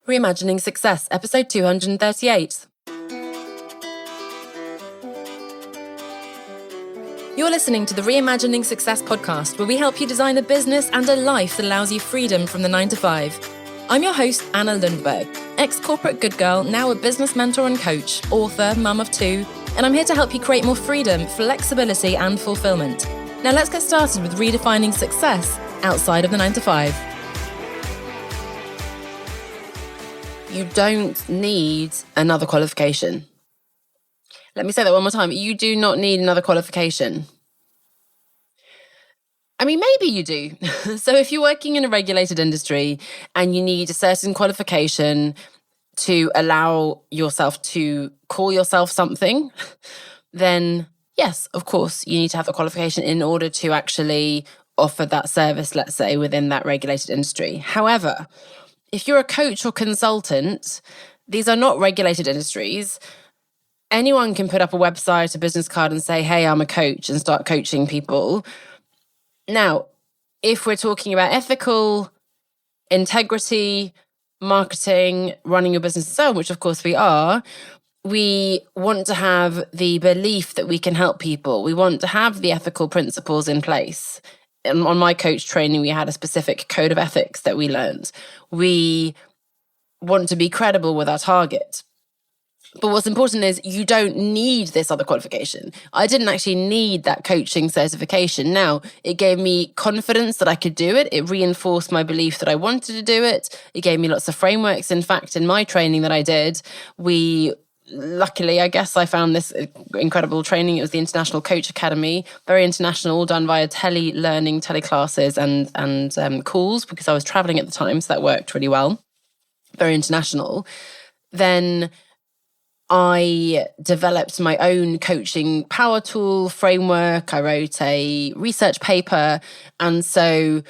Reimagining Success, episode 238. You're listening to the Reimagining Success podcast, where we help you design a business and a life that allows you freedom from the 9 to 5. I'm your host, Anna Lundberg, ex-corporate good girl, now a business mentor and coach, author, mum of 2, and I'm here to help you create more freedom, flexibility, and fulfillment. Now let's get started with redefining success outside of the 9 to 5. You don't need another qualification. Let me say that one more time. You do not need another qualification. I mean, maybe you do. So if you're working in a regulated industry and you need a certain qualification to allow yourself to call yourself something, then yes, of course, you need to have a qualification in order to actually offer that service, let's say, within that regulated industry. However, if you're a coach or consultant, these are not regulated industries. Anyone can put up a website, a business card and say, hey, I'm a coach, and start coaching people. Now, if we're talking about ethical, integrity, marketing, running your business and so on, which of course we are, we want to have the belief that we can help people. We want to have the ethical principles in place. And on my coach training, we had a specific code of ethics that we learned. We want to be credible with our target. But what's important is you don't need this other qualification. I didn't actually need that coaching certification. Now, it gave me confidence that I could do it. It reinforced my belief that I wanted to do it. It gave me lots of frameworks. In fact, in my training that I did, luckily, I guess I found this incredible training. It was the International Coach Academy, very international, done via tele-learning, tele-classes and calls, because I was traveling at the time, so that worked really well. Very international. Then I developed my own coaching power tool framework. I wrote a research paper. And so,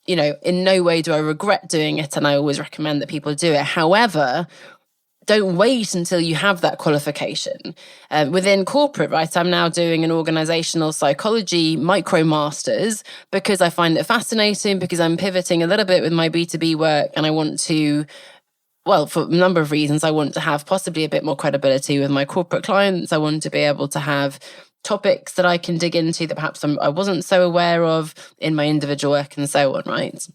in no way do I regret doing it. And I always recommend that people do it. However, don't wait until you have that qualification. Within corporate, right, I'm now doing an organizational psychology micromasters because I find it fascinating, because I'm pivoting a little bit with my B2B work, and I want to, for a number of reasons, I want to have possibly a bit more credibility with my corporate clients. I want to be able to have topics that I can dig into that perhaps I wasn't so aware of in my individual work and so on, right?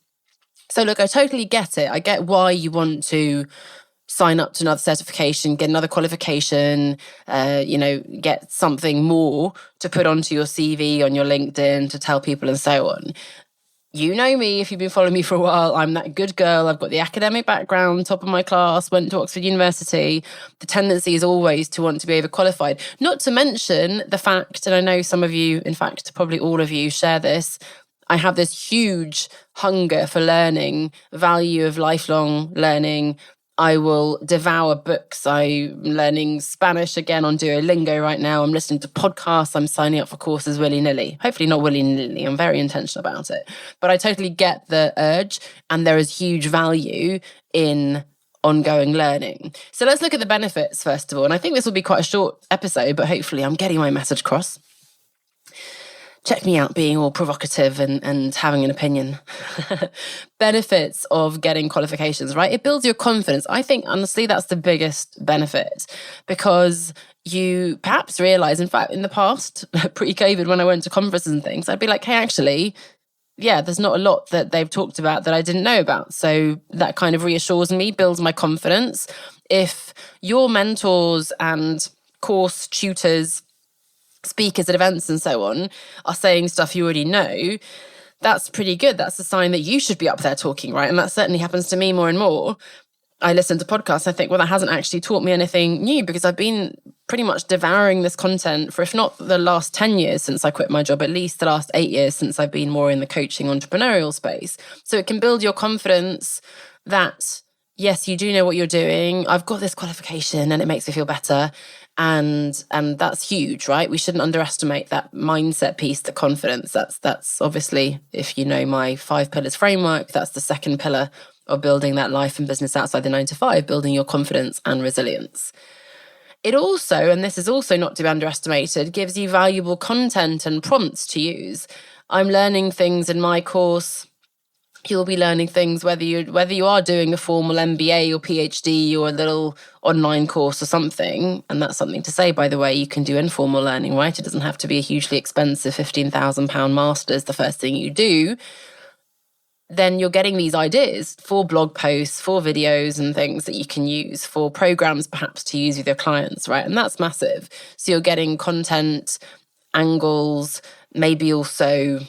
So look, I totally get it. I get why you want to sign up to another certification, get another qualification, get something more to put onto your CV, on your LinkedIn, to tell people and so on. You know me, if you've been following me for a while, I'm that good girl. I've got the academic background, top of my class, went to Oxford University. The tendency is always to want to be overqualified. Not to mention the fact, and I know some of you, in fact, probably all of you share this, I have this huge hunger for learning, value of lifelong learning. I will devour books. I'm learning Spanish again on Duolingo right now. I'm listening to podcasts. I'm signing up for courses willy-nilly. Hopefully not willy-nilly. I'm very intentional about it. But I totally get the urge, and there is huge value in ongoing learning. So let's look at the benefits first of all. And I think this will be quite a short episode, but hopefully I'm getting my message across. Check me out being all provocative and having an opinion. Benefits of getting qualifications, right? It builds your confidence. I think, honestly, that's the biggest benefit, because you perhaps realize, in fact, in the past, pre-COVID, when I went to conferences and things, I'd be like, hey, actually, yeah, there's not a lot that they've talked about that I didn't know about. So that kind of reassures me, builds my confidence. If your mentors and course tutors, speakers at events and so on are saying stuff you already know, that's pretty good. That's a sign that you should be up there talking, right? And that certainly happens to me more and more. I listen to podcasts, I think, well, that hasn't actually taught me anything new, because I've been pretty much devouring this content for, if not the last 10 years since I quit my job, at least the last 8 years since I've been more in the coaching entrepreneurial space. So it can build your confidence that, yes, you do know what you're doing. I've got this qualification and it makes me feel better. And that's huge, right? We shouldn't underestimate that mindset piece, the confidence. That's obviously, if you know my 5 pillars framework, that's the second pillar of building that life and business outside the 9 to 5, building your confidence and resilience. It also, and this is also not to be underestimated, gives you valuable content and prompts to use. I'm learning things in my course You'll be learning things whether you are doing a formal MBA or PhD or a little online course or something. And that's something to say, by the way, you can do informal learning, right? It doesn't have to be a hugely expensive £15,000 master's the first thing you do. Then you're getting these ideas for blog posts, for videos and things that you can use, for programs perhaps to use with your clients, right? And that's massive. So you're getting content, angles, maybe also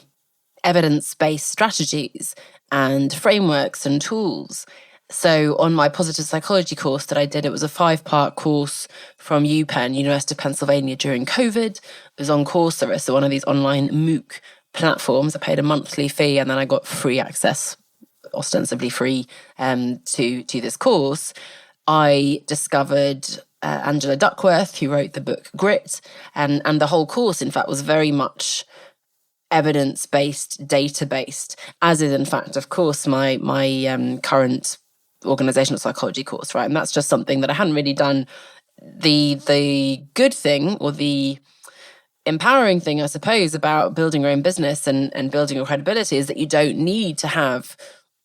evidence-based strategies and frameworks and tools. So on my positive psychology course that I did, it was a 5-part course from UPenn, University of Pennsylvania, during COVID. It was on Coursera, so one of these online MOOC platforms. I paid a monthly fee and then I got free access, ostensibly free, to this course. I discovered Angela Duckworth, who wrote the book Grit, and the whole course, in fact, was very much evidence-based, data-based, as is, in fact, of course, my current organizational psychology course, right? And that's just something that I hadn't really done. The good thing, or the empowering thing, I suppose, about building your own business and building your credibility is that you don't need to have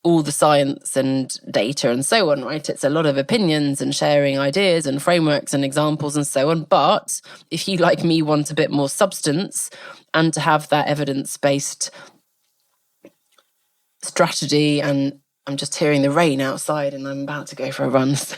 all the science and data and so on, right? It's a lot of opinions and sharing ideas and frameworks and examples and so on. But if you, like me, want a bit more substance and to have that evidence-based strategy, and I'm just hearing the rain outside and I'm about to go for a run, so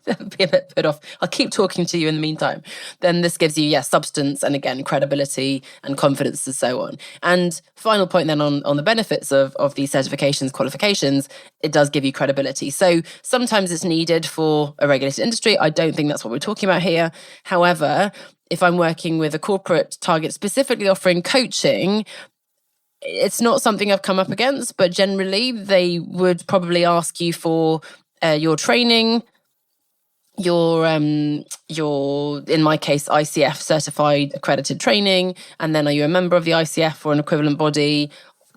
that'll be a bit put off. I'll keep talking to you in the meantime. Then this gives you, substance and, again, credibility and confidence and so on. And final point then on the benefits of these certifications, qualifications, it does give you credibility. So sometimes it's needed for a regulated industry. I don't think that's what we're talking about here. However, if I'm working with a corporate target specifically offering coaching, it's not something I've come up against, but generally they would probably ask you for your training, your in my case, ICF certified accredited training, and then are you a member of the ICF or an equivalent body?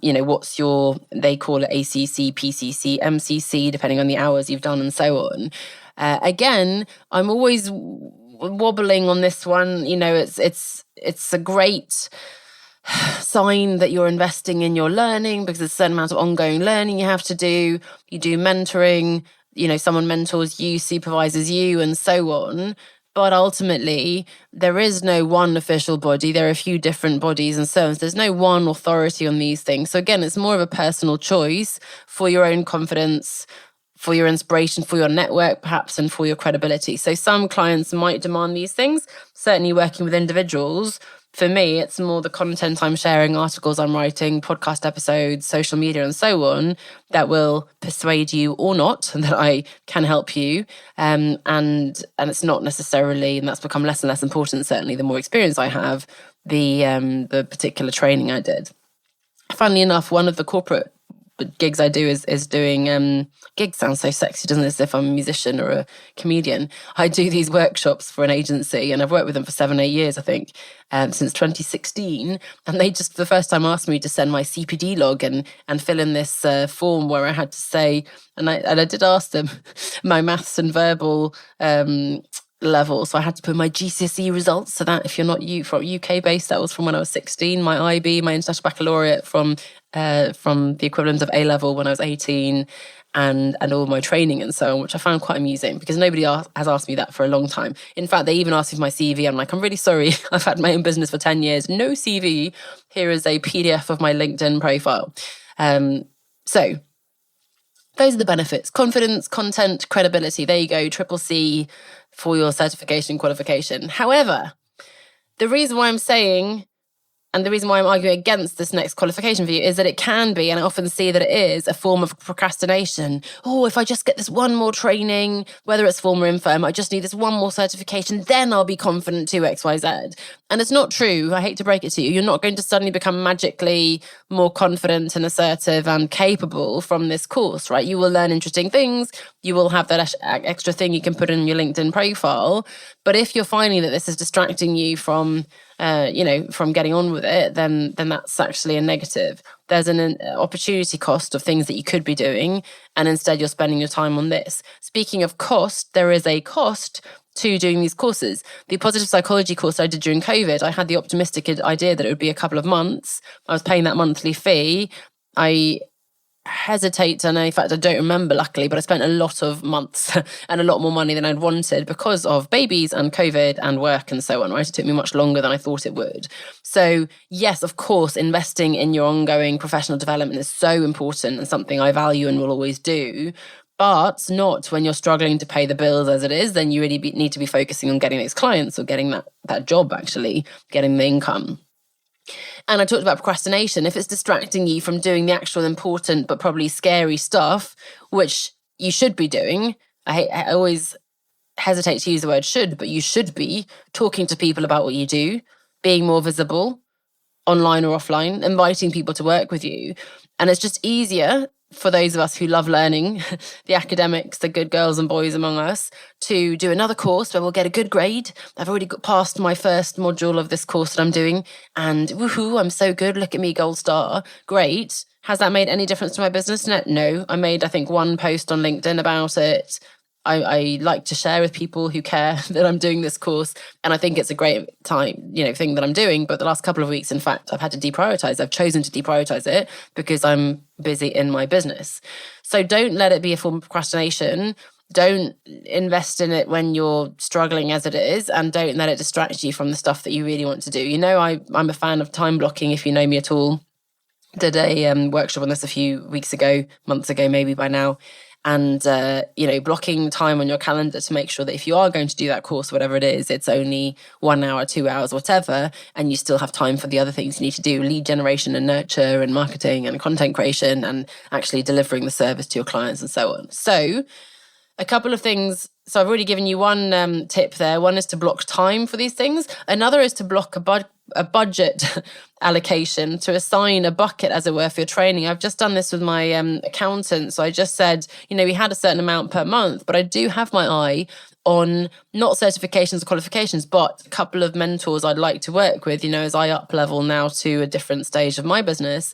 What's they call it ACC, PCC, MCC, depending on the hours you've done and so on. Again, I'm always wobbling on this one. It's a great sign that you're investing in your learning, because there's a certain amount of ongoing learning you have to do. You do mentoring, someone mentors you, supervises you, and so on. But ultimately, there is no one official body. There are a few different bodies and so on. So there's no one authority on these things. So again, it's more of a personal choice for your own confidence, for your inspiration, for your network, perhaps, and for your credibility. So some clients might demand these things. Certainly working with individuals, for me, it's more the content I'm sharing, articles I'm writing, podcast episodes, social media, and so on, that will persuade you or not that I can help you. And it's not necessarily, and that's become less and less important, certainly the more experience I have, the particular training I did. Funnily enough, one of the corporate gigs I do is doing, gigs sounds so sexy, doesn't it, as if I'm a musician or a comedian. I do these workshops for an agency, and I've worked with them for 7-8 years, I think, since 2016. And they just, for the first time, asked me to send my CPD log and fill in this form where I had to say, and I did ask them my maths and verbal level. So I had to put my GCSE results. So that, if you're not from UK based, that was from when I was 16. My IB, my International Baccalaureate from the equivalent of A-level when I was 18, and all my training and so on, which I found quite amusing because nobody has asked me that for a long time. In fact, they even asked me for my CV. I'm like, I'm really sorry. I've had my own business for 10 years. No CV. Here is a PDF of my LinkedIn profile. So those are the benefits: confidence, content, credibility. There you go, CCC for your certification qualification. However, the reason why I'm saying, and the reason why I'm arguing against this next qualification for you, is that it can be, and I often see that it is, a form of procrastination. Oh, if I just get this one more training, whether it's form or infirm, I just need this one more certification, then I'll be confident to X, Y, Z. And it's not true. I hate to break it to you. You're not going to suddenly become magically more confident and assertive and capable from this course, right? You will learn interesting things. You will have that extra thing you can put in your LinkedIn profile. But if you're finding that this is distracting you from getting on with it, then that's actually a negative. There's an opportunity cost of things that you could be doing, and instead you're spending your time on this. Speaking of cost, there is a cost to doing these courses. The positive psychology course I did during COVID, I had the optimistic idea that it would be a couple of months. I was paying that monthly fee. I hesitate to know. In fact, I don't remember, luckily, but I spent a lot of months and a lot more money than I'd wanted because of babies and COVID and work and so on, right? It took me much longer than I thought it would. So yes, of course, investing in your ongoing professional development is so important and something I value and will always do. But not when you're struggling to pay the bills as it is. Then you really need to be focusing on getting those clients or getting that job, actually, getting the income. And I talked about procrastination. If it's distracting you from doing the actual important but probably scary stuff, which you should be doing, I always hesitate to use the word should, but you should be talking to people about what you do, being more visible, online or offline, inviting people to work with you. And it's just easier for those of us who love learning, the academics, the good girls and boys among us, to do another course where we'll get a good grade. I've already got past my first module of this course that I'm doing, and woohoo, I'm so good, look at me, gold star. Great. Has that made any difference to my business? No. I made, I think, one post on LinkedIn about it. I like to share with people who care that I'm doing this course. And I think it's a great thing that I'm doing. But the last couple of weeks, in fact, I've had to deprioritize. I've chosen to deprioritize it because I'm busy in my business. So don't let it be a form of procrastination. Don't invest in it when you're struggling as it is. And don't let it distract you from the stuff that you really want to do. You know, I'm a fan of time blocking, if you know me at all. Did a workshop on this a few weeks ago, months ago, maybe by now. And, blocking time on your calendar to make sure that if you are going to do that course, whatever it is, it's only 1 hour, 2 hours, whatever, and you still have time for the other things you need to do, lead generation and nurture and marketing and content creation and actually delivering the service to your clients and so on. So a couple of things. So I've already given you one tip there. One is to block time for these things. Another is to block a budget allocation, to assign a bucket, as it were, for your training. I've just done this with my accountant. So I just said, we had a certain amount per month, but I do have my eye on not certifications or qualifications, but a couple of mentors I'd like to work with, as I up level now to a different stage of my business.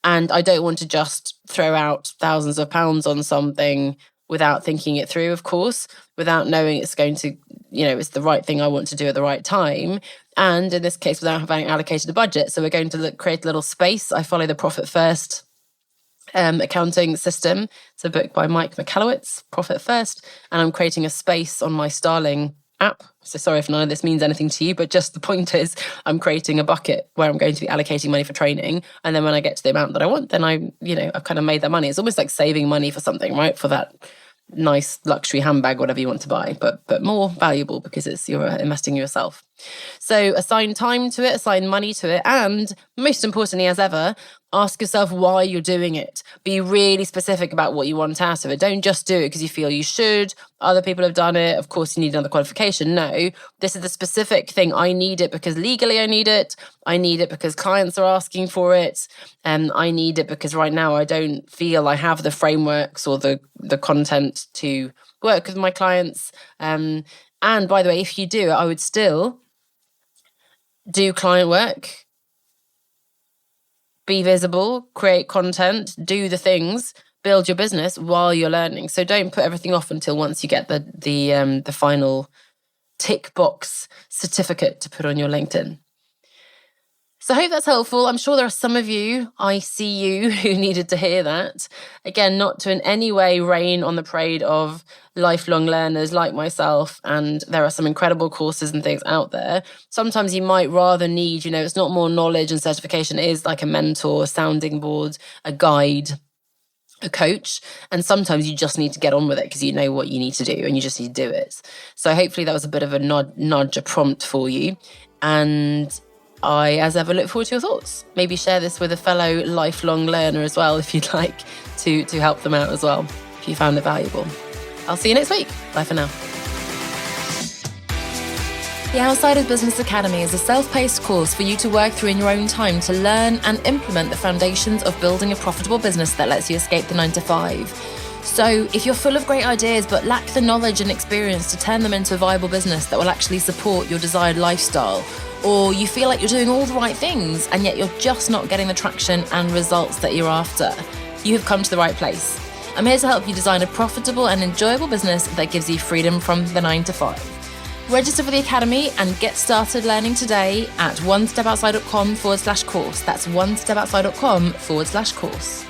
And I don't want to just throw out thousands of pounds on something without thinking it through, of course, without knowing it's going to, it's the right thing I want to do at the right time. And in this case, without having allocated a budget. So we're going to create a little space. I follow the Profit First accounting system. It's a book by Mike Michalowicz, Profit First. And I'm creating a space on my Starling app. So sorry if none of this means anything to you, but just the point is I'm creating a bucket where I'm going to be allocating money for training. And then when I get to the amount that I want, then I've kind of made that money. It's almost like saving money for something, right? For that nice luxury handbag, whatever you want to buy, but more valuable because you're investing in yourself. So assign time to it, assign money to it, and most importantly, as ever, ask yourself why you're doing it. Be really specific about what you want out of it. Don't just do it because you feel you should. Other people have done it. Of course, you need another qualification. No, this is the specific thing. I need it because legally I need it. I need it because clients are asking for it. And I need it because right now I don't feel I have the frameworks or the content to work with my clients. And by the way, if you do, I would still do client work, be visible, create content, do the things, build your business while you're learning. So don't put everything off until once you get the final tick box certificate to put on your LinkedIn. So I hope that's helpful. I'm sure there are some of you, I see you, who needed to hear that. Again, not to in any way rain on the parade of lifelong learners like myself. And there are some incredible courses and things out there. Sometimes you might rather need, it's not more knowledge and certification. It is like a mentor, a sounding board, a guide, a coach. And sometimes you just need to get on with it because you know what you need to do and you just need to do it. So hopefully that was a bit of a nudge, a prompt for you. And I, as ever, look forward to your thoughts. Maybe share this with a fellow lifelong learner as well, if you'd like to help them out as well, if you found it valuable. I'll see you next week. Bye for now. The Outsiders Business Academy is a self-paced course for you to work through in your own time to learn and implement the foundations of building a profitable business that lets you escape the 9-to-5. So if you're full of great ideas but lack the knowledge and experience to turn them into a viable business that will actually support your desired lifestyle, or you feel like you're doing all the right things and yet you're just not getting the traction and results that you're after, you have come to the right place. I'm here to help you design a profitable and enjoyable business that gives you freedom from the 9-to-5. Register for the Academy and get started learning today at onestepoutside.com/course. That's onestepoutside.com/course.